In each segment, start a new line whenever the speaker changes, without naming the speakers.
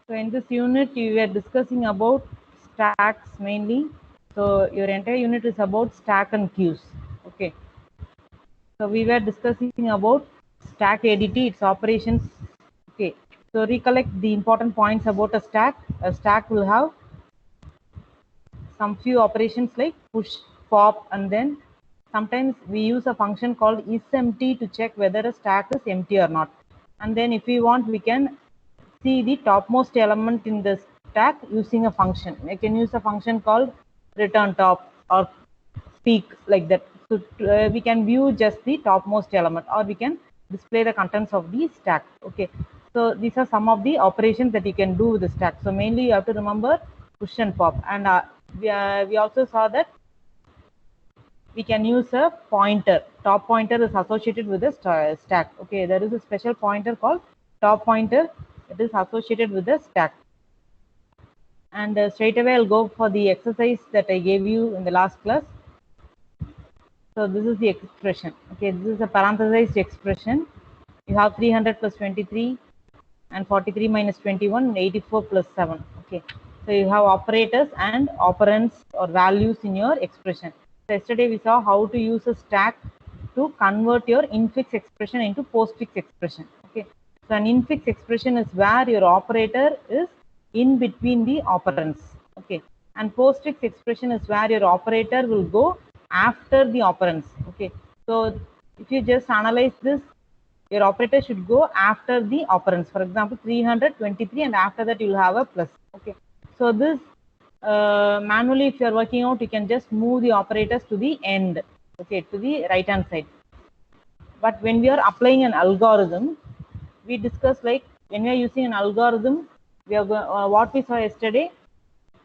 So in this unit, we were discussing about stacks mainly. So your entire unit is about stack and queues. Okay. So we were discussing about stack ADT, its operations. Okay. So recollect the important points about a stack. A stack will have some few operations like push, pop, and then sometimes we use a function called isEmpty to check whether a stack is empty or not. And then if we want, we can see the topmost element in the stack using a function. I can use a function called return top or peak, like that. So we can view just the topmost element, or we can display the contents of the stack. Okay. So these are some of the operations that you can do with the stack. So mainly you have to remember push and pop. And we also saw that we can use a pointer. Top pointer is associated with the stack. Okay, there is a special pointer called top pointer. It is associated with the stack. And straight away I'll go for the exercise that I gave you in the last class. So this is the expression. Okay, this is a parenthesized expression. You have 300 plus 23 and 43 minus 21 and 84 plus 7. Okay, so you have operators and operands or values in your expression. So yesterday we saw how to use a stack to convert your infix expression into postfix expression. Okay, so an infix expression is where your operator is in between the operands. Okay, and postfix expression is where your operator will go after the operands. Okay, so if you just analyze this, your operator should go after the operands. For example, 323, and after that you will have a plus. Okay, so this manually, if you are working out, you can just move the operators to the end. Okay, to the right hand side. But when we are applying an algorithm, we discuss like when we are using an algorithm, we are what we saw yesterday.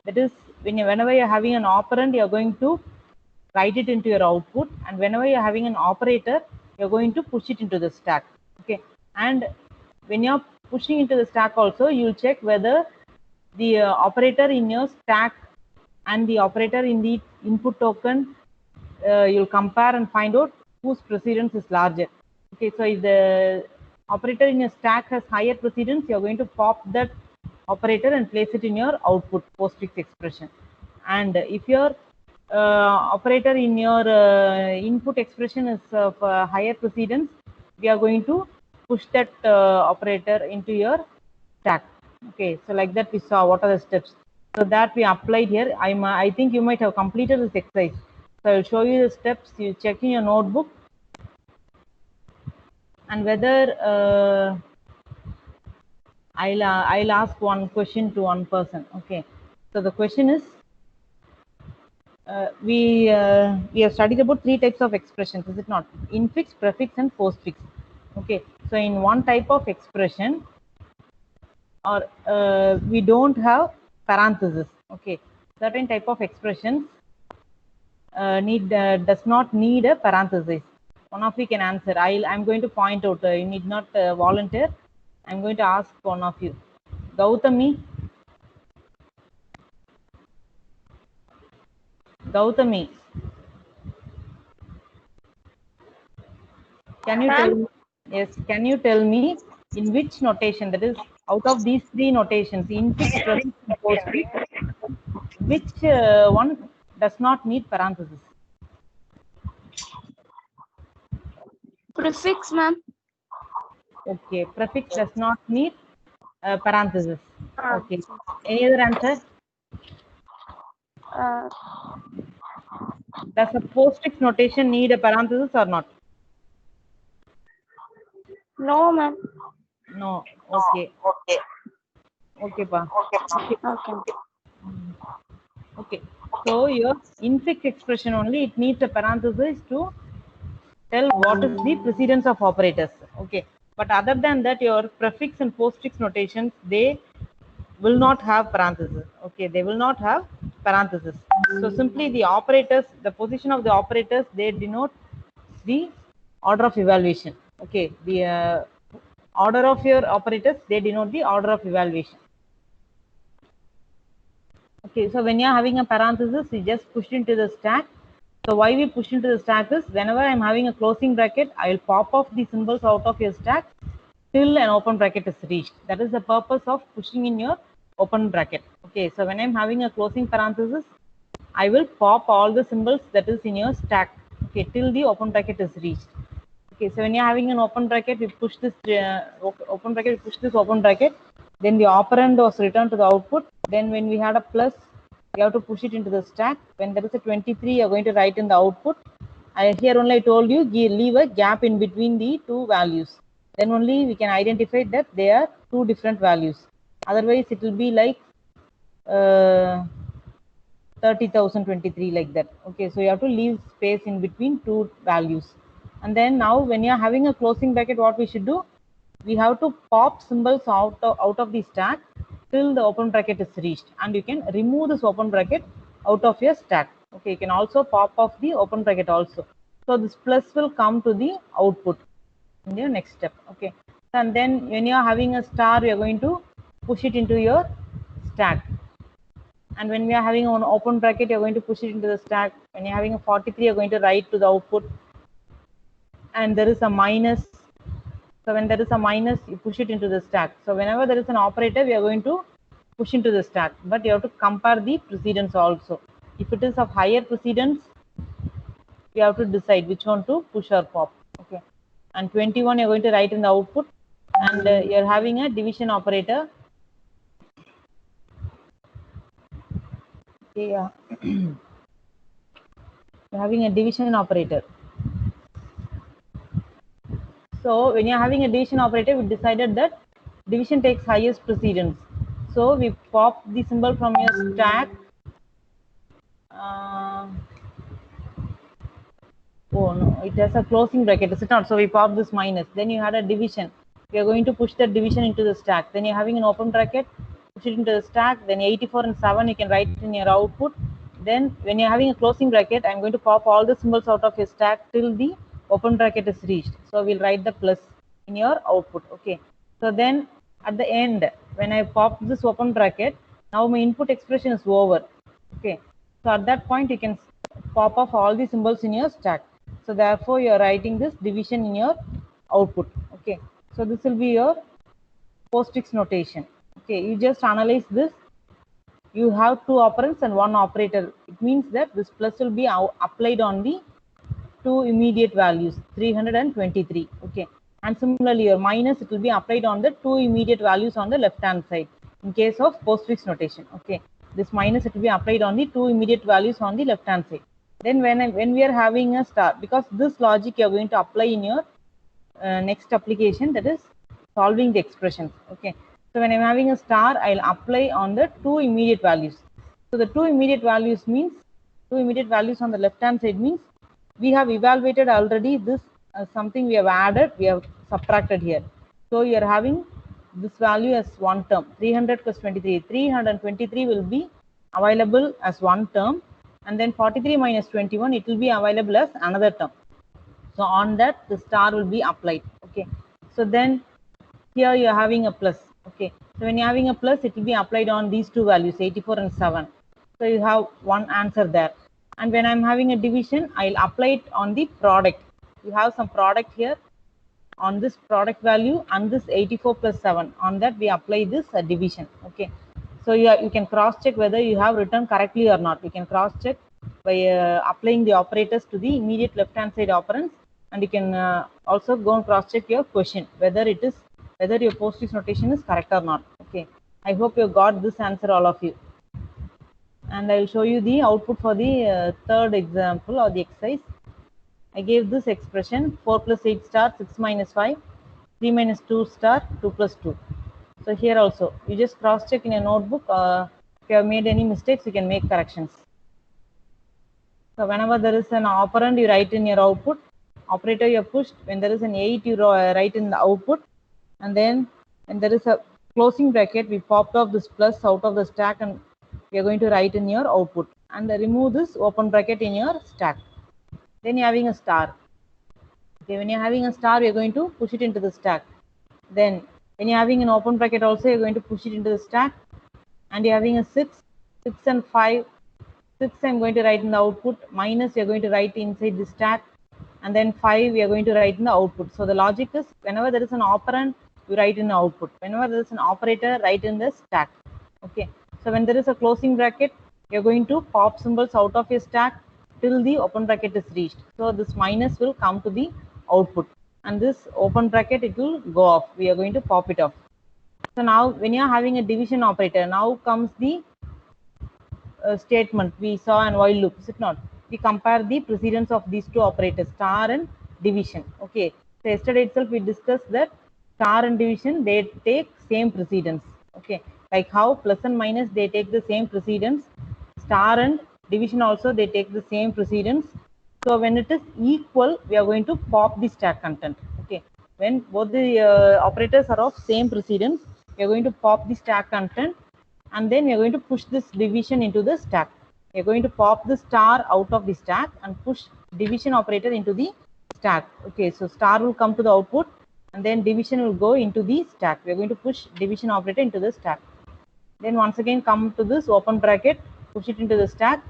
That is, whenever you are having an operand, you are going to write it into your output, and whenever you are having an operator, you are going to push it into the stack. Okay, and when you are pushing into the stack also, you will check whether the operator in your stack and the operator in the input token, you'll compare and find out whose precedence is larger. Okay, so if the operator in your stack has higher precedence, you're going to pop that operator and place it in your output postfix expression. And if your operator in your input expression is of higher precedence, we are going to push that operator into your stack. Okay, so like that we saw what are the steps. So that we applied here. I think you might have completed this exercise. So I will show you the steps. You check in your notebook, and whether I'll ask one question to one person. Okay, so the question is, we have studied about 3 types of expressions, is it not? Infix, prefix, and postfix. Okay, so in one type of expression, or we don't have parenthesis. Okay, certain type of expressions does not need a parenthesis. One of you can answer. I'm going to point out. You need not volunteer. I'm going to ask one of you. Gautami. Gautami. Can you tell me? Yes. Can you tell me in which notation, that is, out of these 3 notations, infix, prefix, and postfix, which one does not need parenthesis?
Prefix, ma'am.
Okay, prefix does not need parenthesis. Okay. Any other answer? Does a postfix notation need a parenthesis or not?
No, ma'am.
No. Okay.
Okay.
Okay, pa.
Okay.
Okay. So your infix expression only, it needs a parenthesis to tell what is the precedence of operators. Okay. But other than that, your prefix and postfix notations, they will not have parenthesis. Okay, they will not have parenthesis. So simply the operators, the position of the operators, they denote the order of evaluation. Okay, the order of your operators, they denote the order of evaluation. Okay, so when you are having a parenthesis, you just push into the stack. So why we push into the stack is, whenever I'm having a closing bracket, I will pop off the symbols out of your stack till an open bracket is reached. That is the purpose of pushing in your open bracket. Okay, so when I'm having a closing parenthesis, I will pop all the symbols that is in your stack, okay, till the open bracket is reached. Okay, so when you're having an open bracket, we push this open bracket, we push this open bracket, then the operand was returned to the output. Then when we had a plus, we have to push it into the stack. When there is a 23, you're going to write in the output. Here only I told you, leave a gap in between the two values. Then only we can identify that they are two different values. Otherwise, it will be like 30,023 like that. Okay, so you have to leave space in between two values. And then now when you are having a closing bracket, what we should do, we have to pop symbols out of the stack till the open bracket is reached, and you can remove this open bracket out of your stack. Okay, you can also pop off the open bracket also. So this plus will come to the output in your next step. Okay, and then when you are having a star, you are going to push it into your stack. And when we are having an open bracket, you're going to push it into the stack. When you're having a 43, you're going to write to the output. And there is a minus. So when there is a minus, you push it into the stack. So whenever there is an operator, we are going to push into the stack. But you have to compare the precedence also. If it is of higher precedence, you have to decide which one to push or pop. Okay. And 21, you're going to write in the output. And you're having a division operator. Okay, yeah. You're having a division operator. So when you're having a division operator, we decided that division takes highest precedence. So we pop the symbol from your stack. Oh no, it has a closing bracket, is it not? So we pop this minus. Then you had a division. We are going to push that division into the stack. Then you're having an open bracket, push it into the stack. Then 84 and 7 you can write it in your output. Then when you're having a closing bracket, I'm going to pop all the symbols out of your stack till the open bracket is reached. So we'll write the plus in your output. Okay. So then at the end, when I pop this open bracket, now my input expression is over. Okay. So at that point, you can pop off all the symbols in your stack. So therefore, you are writing this division in your output. Okay. So this will be your postfix notation. Okay. You just analyze this. You have two operands and one operator. It means that this plus will be applied on the two immediate values, 323. Okay. And similarly, your minus, it will be applied on the two immediate values on the left-hand side in case of postfix notation. Okay. This minus, it will be applied on the two immediate values on the left-hand side. Then when we are having a star, because this logic you are going to apply in your next application, that is solving the expressions. Okay. So when I'm having a star, I'll apply on the two immediate values. So the two immediate values means, two immediate values on the left-hand side means we have evaluated already this something we have added, we have subtracted here. So you are having this value as one term, 300 plus 23. 323 will be available as one term, and then 43 minus 21, it will be available as another term. So on that, the star will be applied. Okay. So then here you are having a plus. Okay. So when you are having a plus, it will be applied on these two values, 84 and 7. So you have one answer there. And when I'm having a division, I'll apply it on the product. You have some product here on this product value and this 84 plus 7. On that, we apply this division. Okay. So you can cross check whether you have written correctly or not. You can cross check by applying the operators to the immediate left hand side operands, and you can also go and cross check your question whether your postfix notation is correct or not. Okay. I hope you got this answer, all of you. And I will show you the output for the third example or the exercise. I gave this expression 4 plus 8 star 6 minus 5, 3 minus 2 star 2 plus 2. So here also, you just cross check in your notebook. If you have made any mistakes, you can make corrections. So whenever there is an operand, you write in your output. Operator you have pushed. When there is an 8, you write in the output. And then when there is a closing bracket, we popped off this plus out of the stack and we are going to write in your output. And remove this open bracket in your stack. Then you're having a star. Okay, when you're having a star, you're going to push it into the stack. Then when you're having an open bracket also, you're going to push it into the stack. And you're having a 6 and 5. 6 I'm going to write in the output, minus you're going to write inside the stack, and then 5 we are going to write in the output. So the logic is whenever there is an operand, you write in the output. Whenever there is an operator, write in the stack. Okay, so when there is a closing bracket, you're going to pop symbols out of your stack till the open bracket is reached. So this minus will come to the output, and this open bracket, it will go off. We are going to pop it off. So now when you are having a division operator, now comes the statement we saw and while loop, is it not? We compare the precedence of these two operators, star and division. Okay, so yesterday itself we discussed that star and division, they take same precedence. Okay, like how plus and minus, they take the same precedence, star and division also, they take the same precedence. So when it is equal, we are going to pop the stack content. Okay, when both the operators are of same precedence, we are going to pop the stack content, and then we are going to push this division into the stack. We are going to pop the star out of the stack and push division operator into the stack. Okay, so star will come to the output, and then division will go into the stack. We are going to push division operator into the stack. Then once again come to this open bracket, push it into the stack.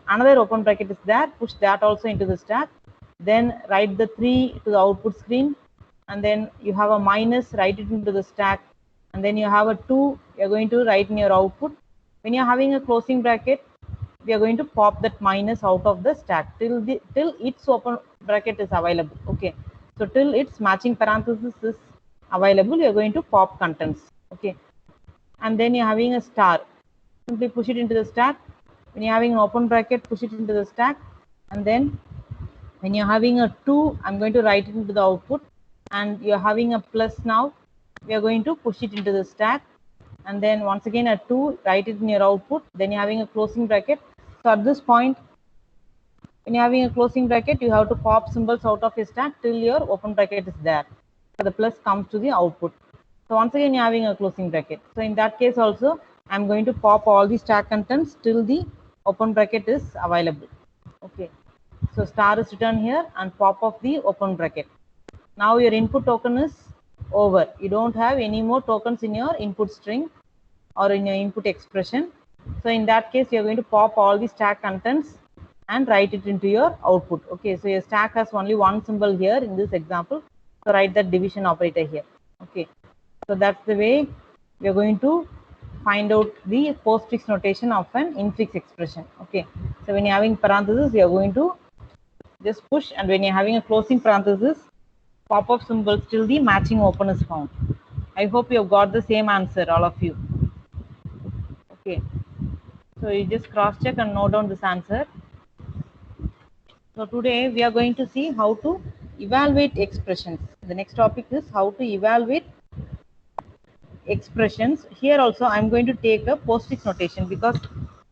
Another open bracket is there, push that also into the stack. Then write the 3 to the output screen, and then you have a minus, write it into the stack, and then you have a 2, you're going to write in your output. When you're having a closing bracket, we are going to pop that minus out of the stack till its open bracket is available. Okay, so till its matching parenthesis is available, you're going to pop contents. Okay, and then you're having a star, simply push it into the stack. When you're having an open bracket, push it into the stack, and then when you're having a 2, I'm going to write it into the output, and you're having a plus. Now we are going to push it into the stack, and then once again a 2, write it in your output. Then you're having a closing bracket. So at this point, when you're having a closing bracket, you have to pop symbols out of your stack till your open bracket is there. So the plus comes to the output. So once again, you're having a closing bracket. So in that case also, I'm going to pop all the stack contents till the open bracket is available. Okay, so star is written here and pop of the open bracket. Now your input token is over. You don't have any more tokens in your input string or in your input expression. So in that case, you're going to pop all the stack contents and write it into your output. Okay, so your stack has only one symbol here in this example. So write that division operator here. Okay, so that's the way we are going to find out the postfix notation of an infix expression. Okay, so when you're having parentheses, you are going to just push, and when you're having a closing parenthesis, pop up symbols till the matching open is found. I hope you have got the same answer, all of you. Okay, so you just cross check and note down this answer. So today we are going to see how to evaluate expressions. The next topic is how to evaluate expressions. Here also I'm going to take a postfix notation because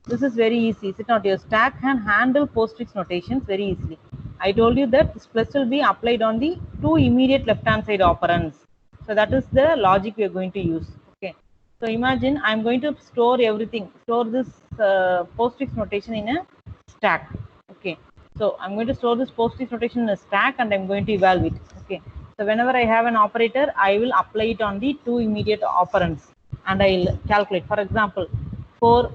this is very easy. Is it not? Your stack can handle postfix notations very easily. I told you that this plus will be applied on the two immediate left hand side operands. So that is the logic we are going to use. Okay. So imagine I'm going to store everything, store this postfix notation in a stack. Okay. So I'm going to store this postfix notation in a stack and I'm going to evaluate. Okay. So whenever I have an operator, I will apply it on the two immediate operands and I'll calculate. For example, 4,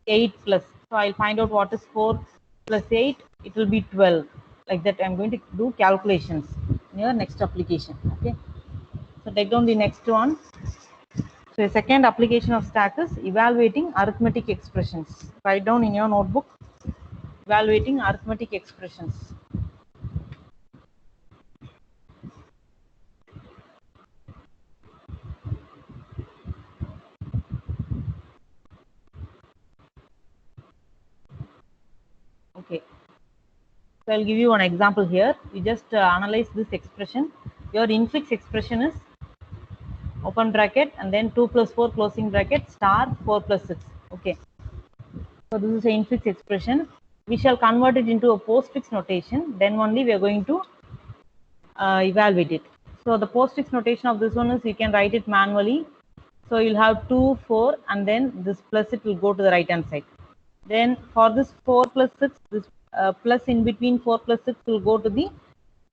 8 plus. So I'll find out what is 4 plus 8. It will be 12. Like that, I'm going to do calculations in your next application. Okay. So take down the next one. So a second application of stack is evaluating arithmetic expressions. Write down in your notebook, evaluating arithmetic expressions. Okay. So I'll give you one example here. You just analyze this expression. Your infix expression is open bracket and then 2 plus 4 closing bracket star 4 plus 6. Okay. So this is an infix expression. We shall convert it into a postfix notation. Then only we are going to evaluate it. So the postfix notation of this one is you can write it manually. So you'll have 2, 4 and then this plus it will go to the right hand side. Then for this 4 plus 6, this plus in between 4 plus 6 will go to the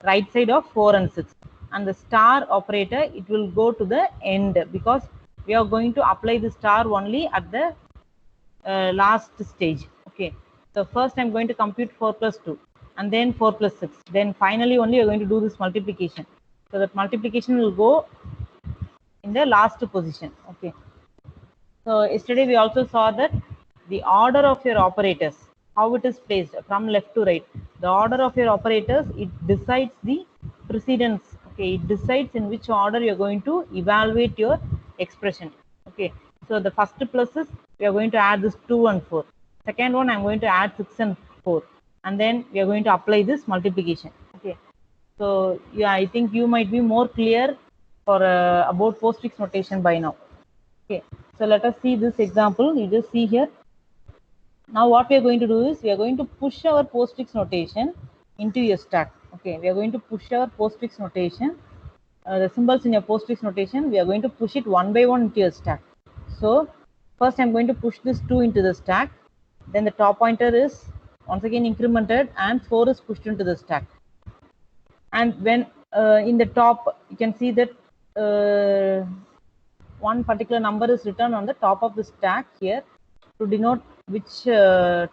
right side of 4 and 6. And the star operator, it will go to the end because we are going to apply the star only at the last stage. Okay. So first I'm going to compute 4 plus 2 and then 4 plus 6. Then finally only you're going to do this multiplication. So that multiplication will go in the last position. Okay. So yesterday we also saw that the order of your operators, how it is placed from left to right. The order of your operators, it decides the precedence. Okay, it decides in which order you are going to evaluate your expression. Okay, so the first pluses, we are going to add this 2 and 4. Second one, I am going to add 6 and 4. And then we are going to apply this multiplication. Okay, so yeah, I think you might be more clear for about postfix notation by now. Okay, so let us see this example. You just see here. Now what we are going to do is we are going to push our postfix notation into your stack. Okay, we are going to push our postfix notation, the symbols in your postfix notation, we are going to push it one by one into your stack. So first I'm going to push this 2 into the stack. Then the top pointer is once again incremented and 4 is pushed into the stack. And when in the top, you can see that one particular number is written on the top of the stack here to denote which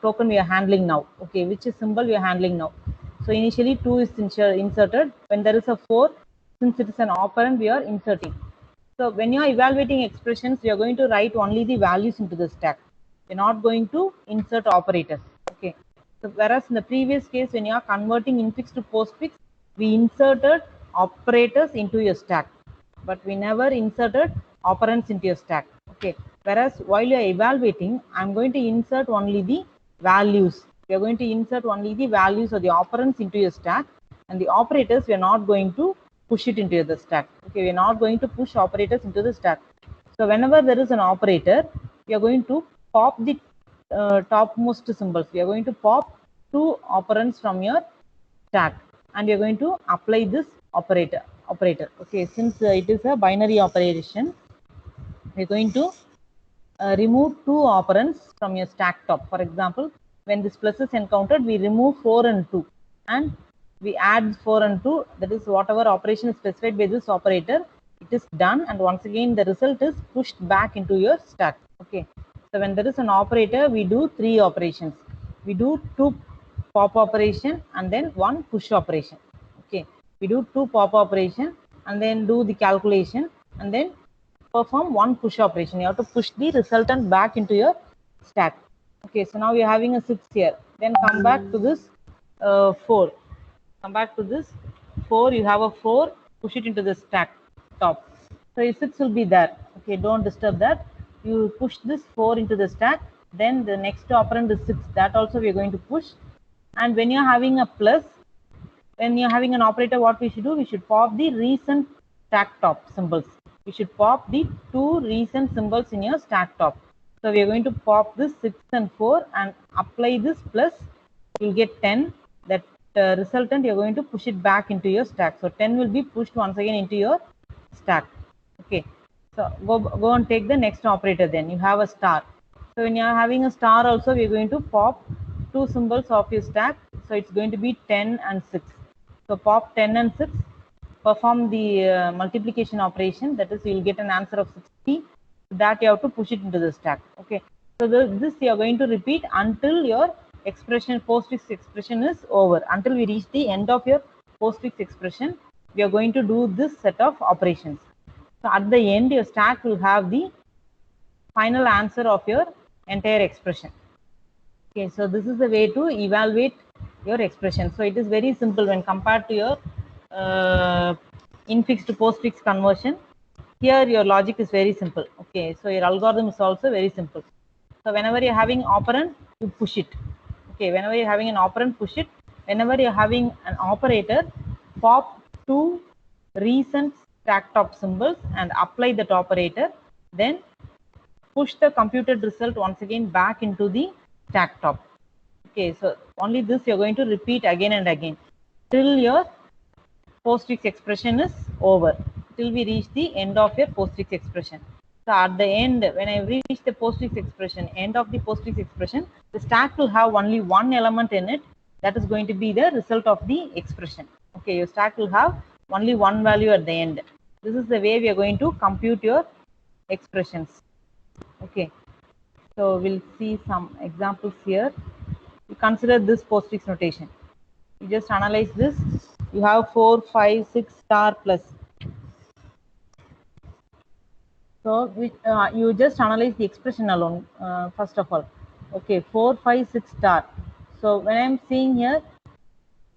token we are handling now. Okay, which symbol we are handling now. So initially 2 is inserted. When there is a 4, since it is an operand, we are inserting. So when you are evaluating expressions, you are going to write only the values into the stack. You're not going to insert operators. Okay. So whereas in the previous case, when you are converting infix to postfix, we inserted operators into your stack, but we never inserted operands into your stack. Okay. Whereas while you are evaluating, I'm going to insert only the values. We are going to insert only the values or the operands into your stack, and the operators we are not going to push it into the stack. Okay, we are not going to push operators into the stack. So whenever there is an operator, we are going to pop the topmost symbols. We are going to pop 2 operands from your stack, and we are going to apply this operator. Okay, since it is a binary operation, we are going to remove 2 operands from your stack top. For example, when this plus is encountered, we remove 4 and 2, and we add 4 and 2. That is, whatever operation is specified by this operator, it is done, and once again the result is pushed back into your stack. Okay, so when there is an operator, we do 3 operations. We do 2 pop operation and then 1 push operation. Okay, we do 2 pop operation and then do the calculation and then perform 1 push operation. You have to push the resultant back into your stack. Okay, so now you're having a 6 here. Then come back to this 4. Come back to this 4. You have a 4. Push it into the stack top. So your 6 will be there. Okay, don't disturb that. You push this 4 into the stack. Then the next operand is 6. That also we are going to push. And when you're having a plus, when you're having an operator, what we should do? We should pop the recent stack top symbols. We should pop the 2 recent symbols in your stack top. So we are going to pop this 6 and 4 and apply this plus. You'll get 10. That resultant, you're going to push it back into your stack. So 10 will be pushed once again into your stack. Okay. So go and take the next operator. Then you have a star. So when you are having a star also, we are going to pop 2 symbols of your stack. So it's going to be 10 and 6. So pop 10 and 6, perform the multiplication operation. That is, you will get an answer of 60. That you have to push it into the stack. Okay. So this you are going to repeat until your expression, postfix expression is over. Until we reach the end of your postfix expression, we are going to do this set of operations. So at the end, your stack will have the final answer of your entire expression. Okay, so this is the way to evaluate your expression. So it is very simple when compared to your infix to postfix conversion. Here your logic is very simple. Okay, so your algorithm is also very simple. So whenever you're having operand, you push it. Okay, whenever you're having an operand, push it. Whenever you're having an operator, pop 2 recent stack top symbols and apply that operator. Then push the computed result once again back into the stack top. Okay, so only this you're going to repeat again and again till your postfix expression is over, till we reach the end of your postfix expression. So at the end, when I reach the postfix expression, end of the postfix expression, the stack will have only one element in it. That is going to be the result of the expression. Okay, your stack will have only one value at the end. This is the way we are going to compute your expressions. Okay, so we'll see some examples here. You consider this postfix notation. You just analyze this. You have 4, 5, 6 star plus. So you just analyze the expression alone, first of all. Okay, 4, 5, 6 star. So when I'm seeing here,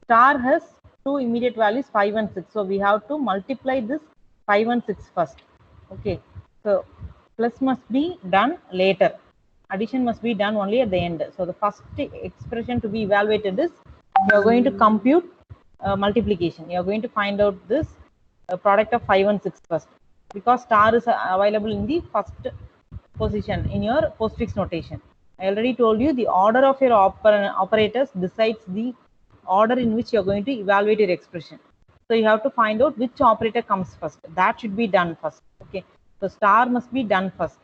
star has two immediate values 5 and 6. So we have to multiply this 5 and 6 first. Okay, so plus must be done later. Addition must be done only at the end. So the first expression to be evaluated is you are going to compute multiplication. You are going to find out this product of 5 and 6 first, because star is available in the first position in your postfix notation. I already told you the order of your operators decides the order in which you are going to evaluate your expression. So you have to find out which operator comes first. That should be done first. Okay. So star must be done first.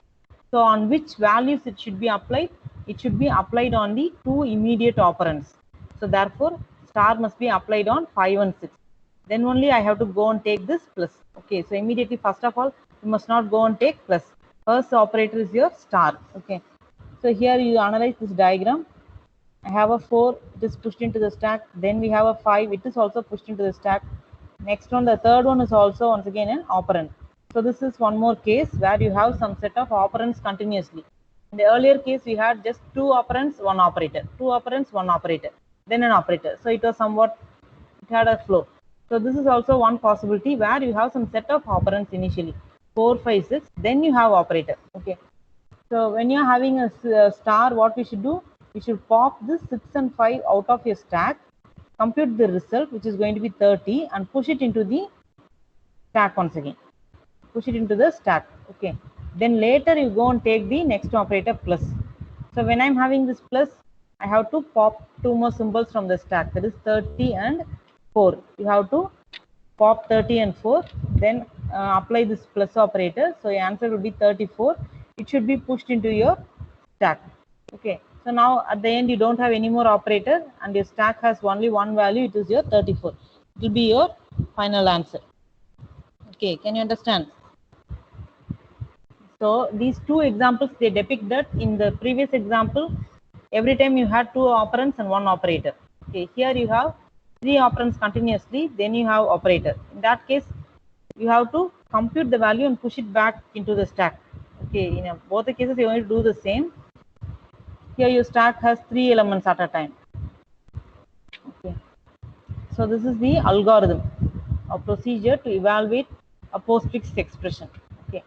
So on which values it should be applied? It should be applied on the two immediate operands. So therefore, star must be applied on 5 and 6. Then only I have to go and take this plus. Okay. So immediately, first of all, you must not go and take plus. First operator is your star. Okay. So here you analyze this diagram. I have a 4, it is pushed into the stack. Then we have a 5, it is also pushed into the stack. Next one, the third one is also once again an operand. So this is one more case where you have some set of operands continuously. In the earlier case, we had just 2 operands, 1 operator, 2 operands, 1 operator, then an operator. So it was somewhat, it had a flow. So this is also one possibility where you have some set of operands initially, 4, 5, 6, then you have operator. Okay. So when you're having a star, what we should do? We should pop this 6 and 5 out of your stack, compute the result, which is going to be 30, and push it into the stack once again. Push it into the stack. Okay. Then later you go and take the next operator plus. So when I'm having this plus, I have to pop 2 more symbols from the stack. That is 30 and 4. You have to pop 30 and 4, then apply this plus operator. So your answer will be 34. It should be pushed into your stack. Okay. So now at the end you don't have any more operator and your stack has only one value. It is your 34. It will be your final answer. Okay. Can you understand? So these two examples, they depict that in the previous example, every time you had 2 operands and 1 operator. Okay. Here you have 3 operands continuously, then you have operator. In that case, you have to compute the value and push it back into the stack. Okay, in both the cases, you are going to do the same. Here your stack has 3 elements at a time. Okay. So this is the algorithm or procedure to evaluate a postfix expression. Okay.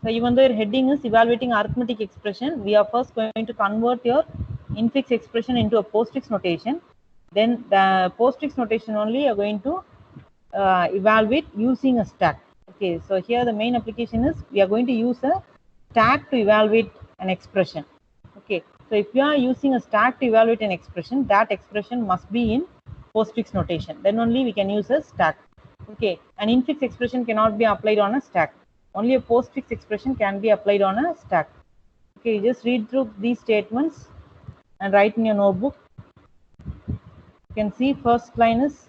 So even though your heading is evaluating arithmetic expression, we are first going to convert your infix expression into a postfix notation. Then the postfix notation only are going to evaluate using a stack. Okay, so here the main application is we are going to use a stack to evaluate an expression. Okay, so if you are using a stack to evaluate an expression, that expression must be in postfix notation. Then only we can use a stack. Okay, an infix expression cannot be applied on a stack. Only a postfix expression can be applied on a stack. Okay, just read through these statements and write in your notebook. You can see first line is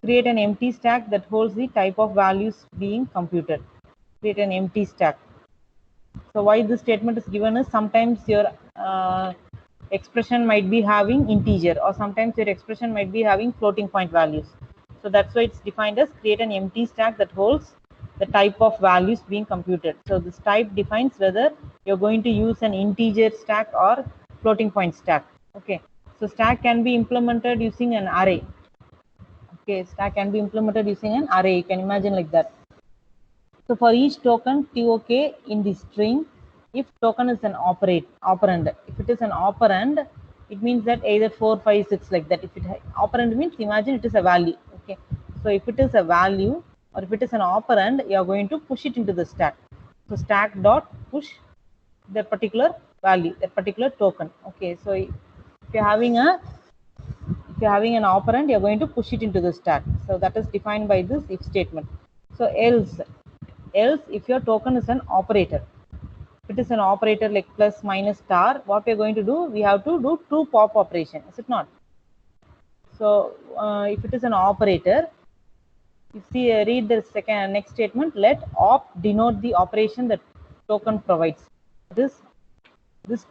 create an empty stack that holds the type of values being computed. Create an empty stack. So why this statement is given is sometimes your expression might be having integer, or sometimes your expression might be having floating point values. So that's why it's defined as create an empty stack that holds the type of values being computed. So this type defines whether you're going to use an integer stack or floating point stack. Okay. So stack can be implemented using an array. Okay, stack can be implemented using an array. You can imagine like that. So for each token TOK in the string, if token is an operand, if it is an operand, it means that either 4, 5, 6 like that. If it operand means imagine it is a value. Okay. So if it is a value or if it is an operand, you are going to push it into the stack. So stack dot push that particular value, that particular token. Okay. So if you're having an operand, you're going to push it into the stack. So that is defined by this if statement. So else if your token is an operator, if it is an operator like plus, minus, star, what we are going to do, we have to do true pop operation, is it not? So if it is an operator, you see, read the next statement. Let op denote the operation that token provides. This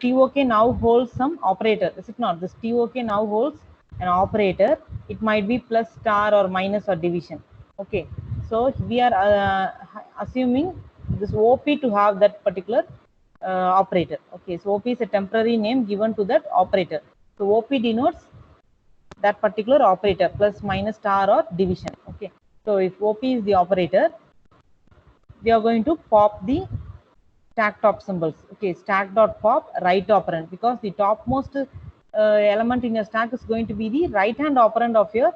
TOK now holds some operator, is it not? This TOK now holds an operator. It might be plus, star, or minus, or division. Okay. So we are assuming this OP to have that particular operator. Okay, so OP is a temporary name given to that operator. So OP denotes that particular operator, plus, minus, star, or division. Okay, so if OP is the operator, we are going to pop the stack top symbols. Okay, stack dot pop right operand, because the topmost element in your stack is going to be the right hand operand of your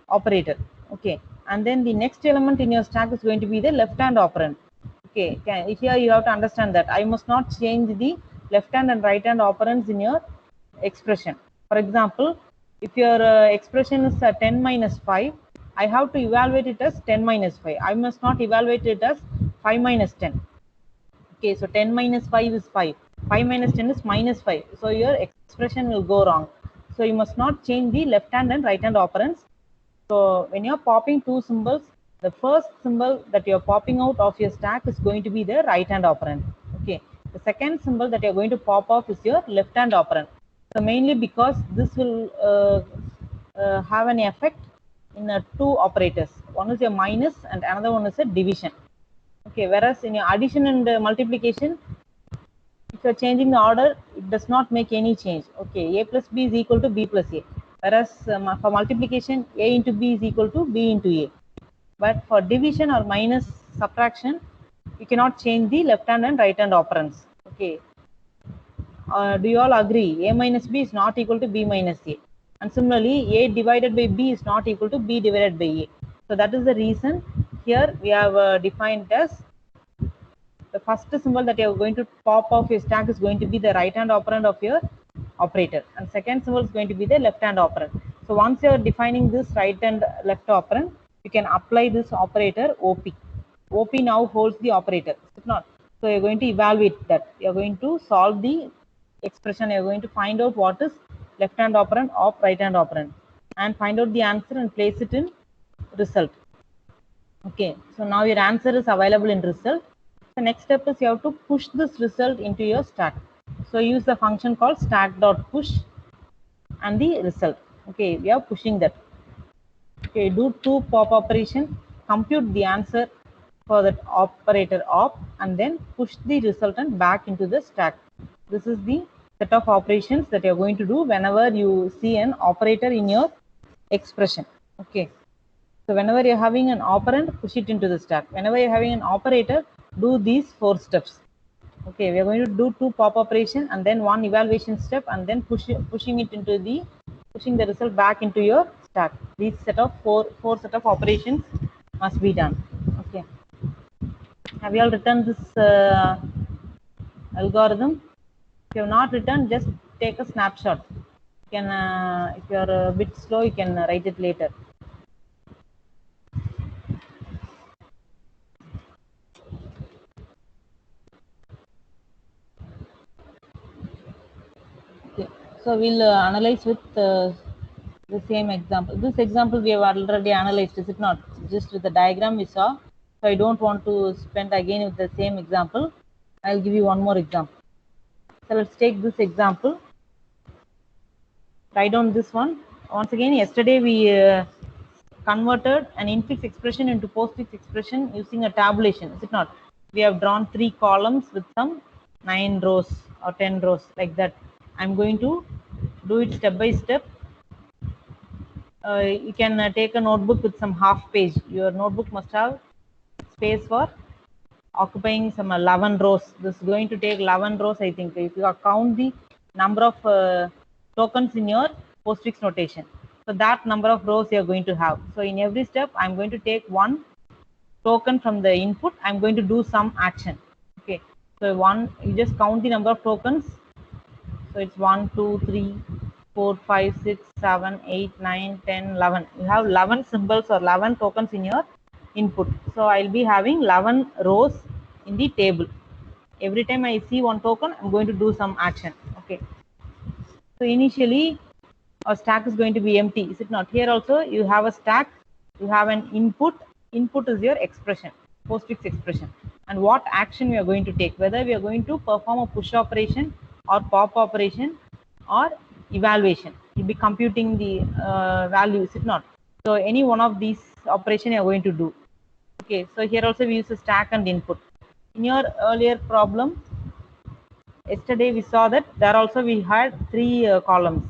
operator. Okay, and then the next element in your stack is going to be the left hand operand. Okay, here you have to understand that I must not change the left hand and right hand operands in your expression. For example, if your expression is 10 minus 5, I have to evaluate it as 10 minus 5. I must not evaluate it as 5 minus 10. Okay, so 10 minus 5 is 5. 5 minus 10 is minus 5. So your expression will go wrong. So you must not change the left hand and right hand operands. So when you're popping two symbols, the first symbol that you're popping out of your stack is going to be the right hand operand. Okay, the second symbol that you're going to pop off is your left hand operand. So mainly because this will have an effect in two operators. One is your minus and another one is a division. Okay, whereas in your addition and multiplication, if you're changing the order, it does not make any change. Okay, a plus b is equal to b plus a. Whereas for multiplication, a into b is equal to b into a. But for division or minus subtraction, you cannot change the left hand and right hand operands. Okay. Do you all agree? A minus b is not equal to b minus a. And similarly, a divided by b is not equal to b divided by a. So that is the reason here we have defined as the first symbol that you are going to pop off your stack is going to be the right hand operand of your operator, and second symbol is going to be the left hand operand. So once you are defining this right and left operand, you can apply this operator OP. OP now holds the operator, if not. So you're going to evaluate that. You're going to solve the expression. You're going to find out what is left hand operand of right hand operand, and find out the answer and place it in result. Okay, so now your answer is available in result. The next step is you have to push this result into your stack. So use the function called stack.push and the result. Okay, we are pushing that. Okay, do two pop operation, compute the answer for that operator op, and then push the resultant back into the stack. This is the set of operations that you're going to do whenever you see an operator in your expression. Okay, so whenever you're having an operand, push it into the stack. Whenever you're having an operator, do these 4 steps. Okay, we are going to do 2 pop operation and then 1 evaluation step, and then pushing the result back into your stack. These set of four set of operations must be done. Okay, have you all written this algorithm? If you have not written, just take a snapshot. You can, if you are a bit slow, you can write it later. Okay, so we'll analyze with the same example. This example we have already analyzed, is it not? Just with the diagram we saw. So I don't want to spend again with the same example. I'll give you one more example. So let's take this example. Write down this one. Once again, yesterday we converted an infix expression into postfix expression using a tabulation, is it not? We have drawn 3 columns with some 9 rows or 10 rows like that. I'm going to do it step by step. You can take a notebook with some half page. Your notebook must have space for occupying some 11 rows. This is going to take 11 rows, I think, if you count the number of tokens in your postfix notation. So that number of rows you are going to have. So in every step, I'm going to take one token from the input. I'm going to do some action. Okay, so you just count the number of tokens. So it's 1, 2, 3, 4, 5, 6, 7, 8, 9, 10, 11. You have 11 symbols or 11 tokens in your input. So I'll be having 11 rows in the table. Every time I see one token, I'm going to do some action. Okay. So initially, our stack is going to be empty. Is it not? Here also, you have a stack. You have an input. Input is your expression, postfix expression. And what action we are going to take, whether we are going to perform a push operation or pop operation or evaluation. You'll be computing the value, is it not? So any one of these operation you are going to do. Okay, so here also we use a stack and input. In your earlier problem, yesterday we saw that there also we had three columns.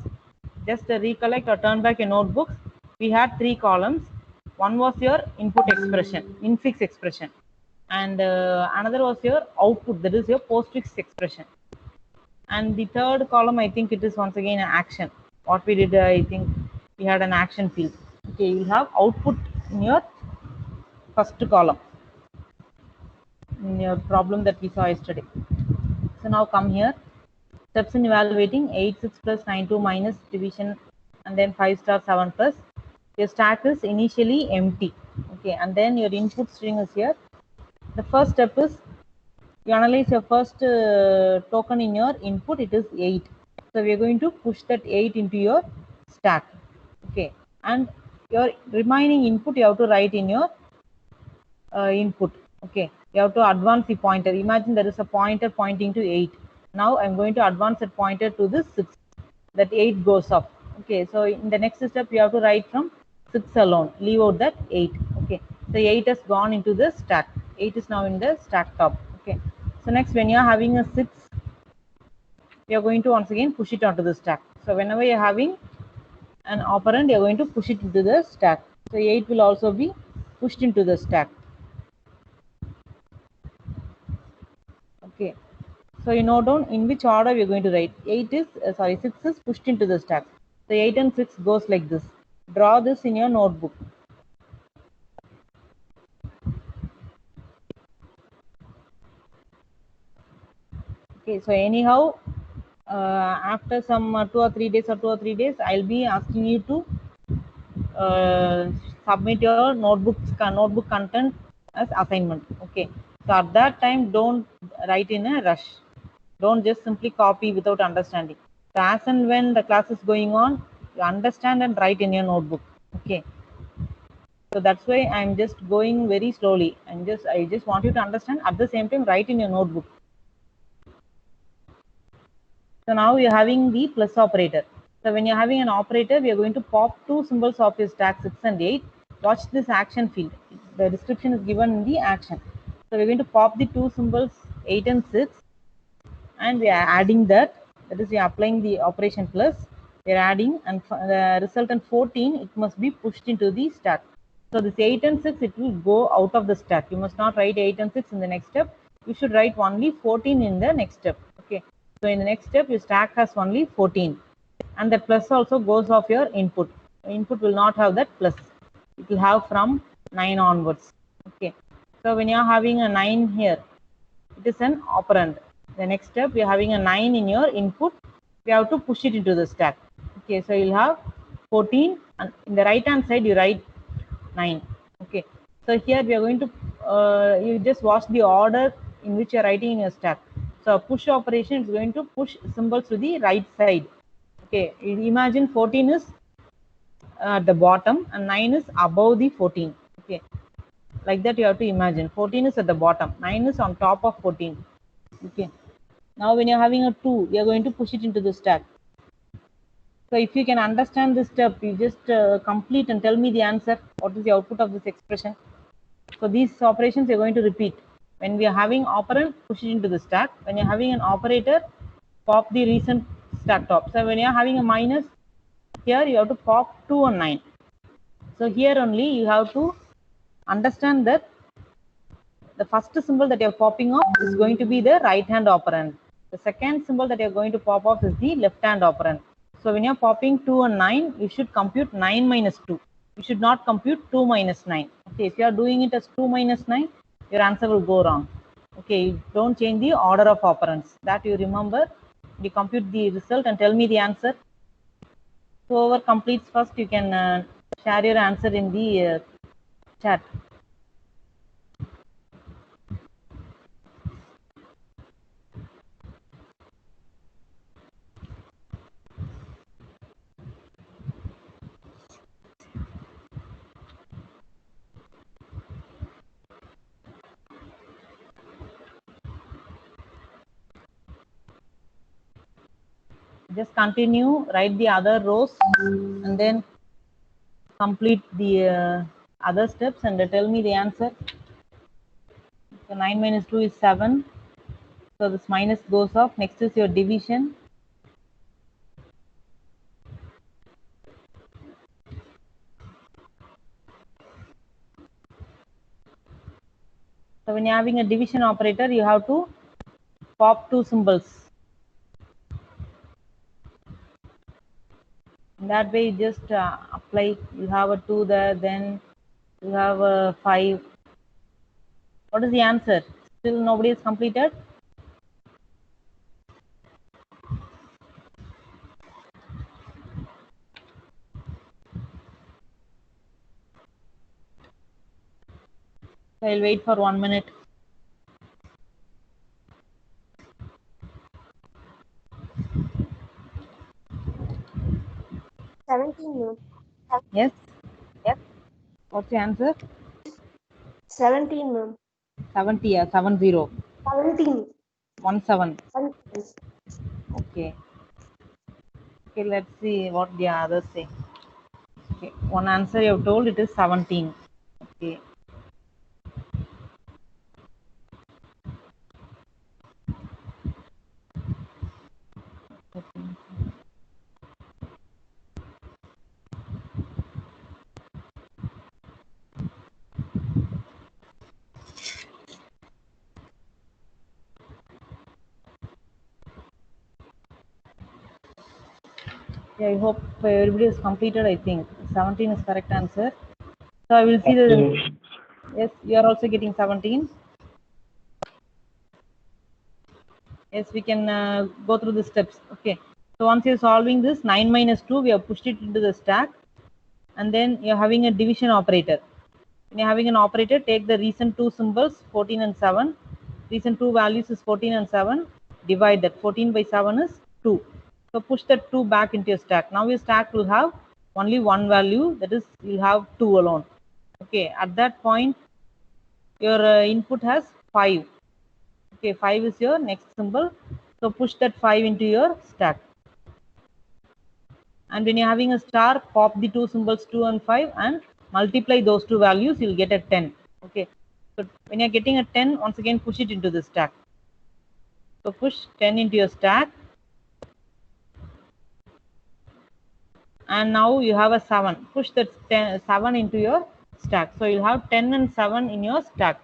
Just recollect or turn back your notebooks. We had three columns. One was your input expression, infix expression, and another was your output, that is your postfix expression. And the third column, I think it is once again an action. What we did, I think we had an action field. Okay, you will have output in your first column in your problem that we saw yesterday. So now come here. Steps in evaluating 8, 6 plus 9, 2 minus division, and then 5 star 7 plus. Your stack is initially empty. Okay, and then your input string is here. The first step is you analyze your first token in your input, it is 8. So we are going to push that 8 into your stack. Okay, and your remaining input you have to write in your input. Okay, you have to advance the pointer. Imagine there is a pointer pointing to 8. Now I'm going to advance that pointer to this 6. That 8 goes off. Okay, so in the next step you have to write from 6 alone. Leave out that 8. Okay, so 8 has gone into the stack. 8 is now in the stack top. Okay, so next when you are having a 6, you are going to once again push it onto the stack. So whenever you are having an operand, you are going to push it into the stack. So 8 will also be pushed into the stack. Okay, so you note down in which order we are going to write. 6 is pushed into the stack. So 8 and 6 goes like this. Draw this in your notebook. Okay, so anyhow, after some 2 or 3 days I'll be asking you to submit your notebook content as assignment. Okay, so at that time don't write in a rush. Don't just simply copy without understanding. So as and when the class is going on, you understand and write in your notebook. Okay, so that's why I'm just going very slowly. I just want you to understand, at the same time write in your notebook. So now you're having the plus operator. So when you're having an operator, we are going to pop two symbols of your stack 6 and 8. Watch this action field. The description is given in the action. So we're going to pop the two symbols 8 and 6, and we are adding that. That is, we are applying the operation plus. We are adding, and the resultant 14, it must be pushed into the stack. So this 8 and 6, it will go out of the stack. You must not write 8 and 6 in the next step. You should write only 14 in the next step. Okay. So in the next step, your stack has only 14. And the plus also goes off your input. Input will not have that plus. It will have from 9 onwards. Okay. So when you are having a 9 here, it is an operand. The next step, we are having a 9 in your input. We have to push it into the stack. Okay, so you'll have 14, and in the right hand side you write 9. Okay, so here we are going to you just watch the order in which you are writing in your stack. So push operation is going to push symbols to the right side. Okay, imagine 14 is at the bottom and 9 is above the 14. Okay, like that you have to imagine. 14 is at the bottom, 9 is on top of 14. Okay, now when you're having a 2, we are going to push it into the stack. So if you can understand this step, you just complete and tell me the answer. What is the output of this expression? So these operations you're going to repeat. When we are having operand, push it into the stack. When you're having an operator, pop the recent stack top. So when you're having a minus, here you have to pop 2 and 9. So here only you have to understand that the first symbol that you're popping off is going to be the right hand operand. The second symbol that you're going to pop off is the left hand operand. So when you're popping 2 and 9, you should compute 9 minus 2. You should not compute 2 minus 9. Okay, if you are doing it as 2 minus 9, your answer will go wrong. Okay, don't change the order of operands. That you remember. You compute the result and tell me the answer. Whoever completes first, you can share your answer in the chat. Just continue, write the other rows, and then complete the other steps and tell me the answer. So 9 minus 2 is 7. So this minus goes off. Next is your division. So when you're having a division operator, you have to pop two symbols. In that way, you just apply. You have a 2 there, then you have a 5. What is the answer? Still nobody has completed? So I'll wait for 1 minute. Yes? Yes. What's the answer?
17, ma'am.
70, yeah, 70.
17.
17. Okay. Okay, let's see what the others say. Okay, one answer you have told, it is 17. Okay. Yeah, I hope everybody has completed. I think 17 is correct answer. So I will see the. Yes, you are also getting 17. Yes, we can go through the steps. Okay. So once you're solving this, 9 minus 2, we have pushed it into the stack. And then you're having a division operator. When you're having an operator, take the recent two symbols, 14 and 7. Recent two values is 14 and 7. Divide that. 14 by 7 is 2. So push that 2 back into your stack. Now your stack will have only one value, that is, you'll have 2 alone. Okay, at that point, your input has 5. Okay, 5 is your next symbol. So push that 5 into your stack. And when you're having a star, pop the two symbols 2 and 5 and multiply those two values, you'll get a 10. Okay, so when you're getting a 10, once again push it into the stack. So push 10 into your stack. And now you have a 7. Push that 7 into your stack. So you'll have 10 and 7 in your stack.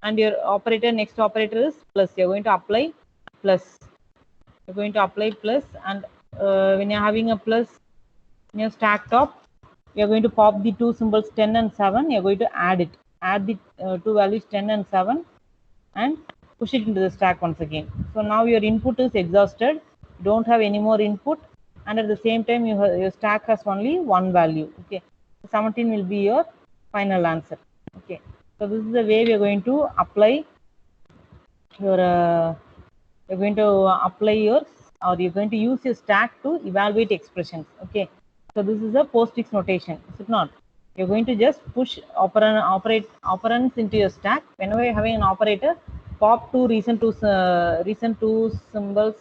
And your operator, next operator is plus. You're going to apply plus. You're going to apply plus, and when you're having a plus in your stack top, you're going to pop the two symbols 10 and 7. You're going to add it. Add the two values 10 and 7 and push it into the stack once again. So now your input is exhausted. You don't have any more input, and at the same time your stack has only one value. Okay, 17 will be your final answer. Okay, so this is the way we are going to apply your you're going to apply your, or you're going to use your stack to evaluate expressions. Okay, so this is a postfix notation, is it not? You're going to just push operands into your stack. Whenever you're having an operator, pop two recent two symbols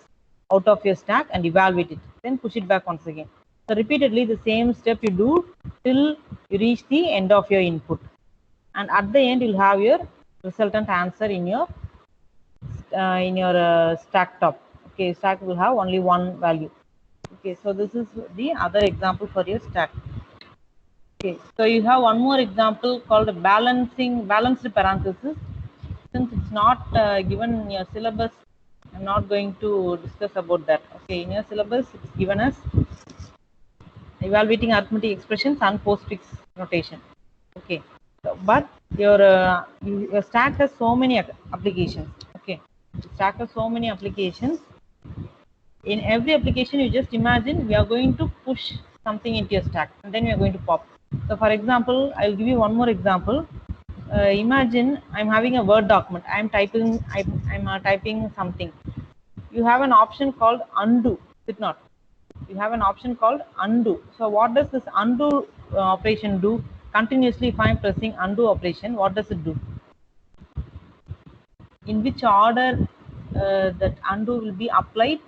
out of your stack and evaluate it, then push it back once again. So repeatedly the same step you do till you reach the end of your input, and at the end you'll have your resultant answer in your stack top. Okay, stack will have only one value. Okay, so this is the other example for your stack. Okay, so you have one more example called balanced parenthesis. Since it's not given in your syllabus, I'm not going to discuss about that. Okay, in your syllabus it's given as evaluating arithmetic expressions and postfix notation. Okay, so, but your stack has so many applications. Okay, stack has so many applications. In every application, you just imagine we are going to push something into your stack, and then we are going to pop. So for example, I'll give you one more example. Imagine I'm having a Word document. I'm typing something. You have an option called undo, is it not? You have an option called undo. So what does this undo operation do? Continuously, if I'm pressing undo operation, what does it do? In which order that undo will be applied?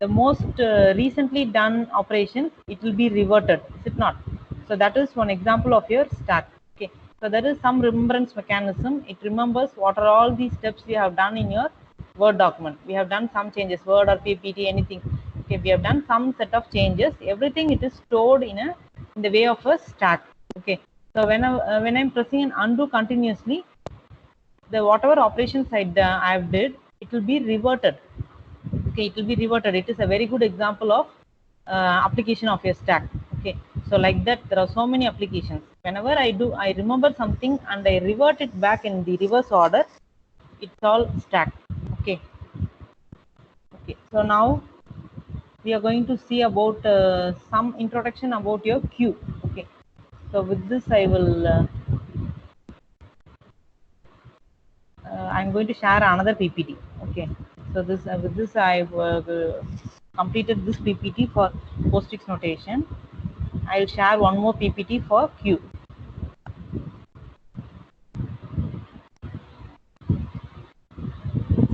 The most recently done operations, it will be reverted, is it not? So that is one example of your stack. Okay, So there is some remembrance mechanism. It remembers what are all these steps we have done in your Word document. We have done some changes, Word or PPT, anything. Okay, we have done some set of changes. Everything it is stored in the way of a stack. Okay. So when I'm pressing an undo continuously, the whatever operations I have did, it will be reverted. Okay, it will be reverted. It is a very good example of application of a stack. Okay, so like that there are so many applications. Whenever I remember something and I revert it back in the reverse order, it's all stack. Okay. Okay, so now we are going to see about some introduction about your queue. Okay, so with this I will I'm going to share another PPT. Okay, so this with this I've completed this PPT for postfix notation. I'll share one more PPT for queue.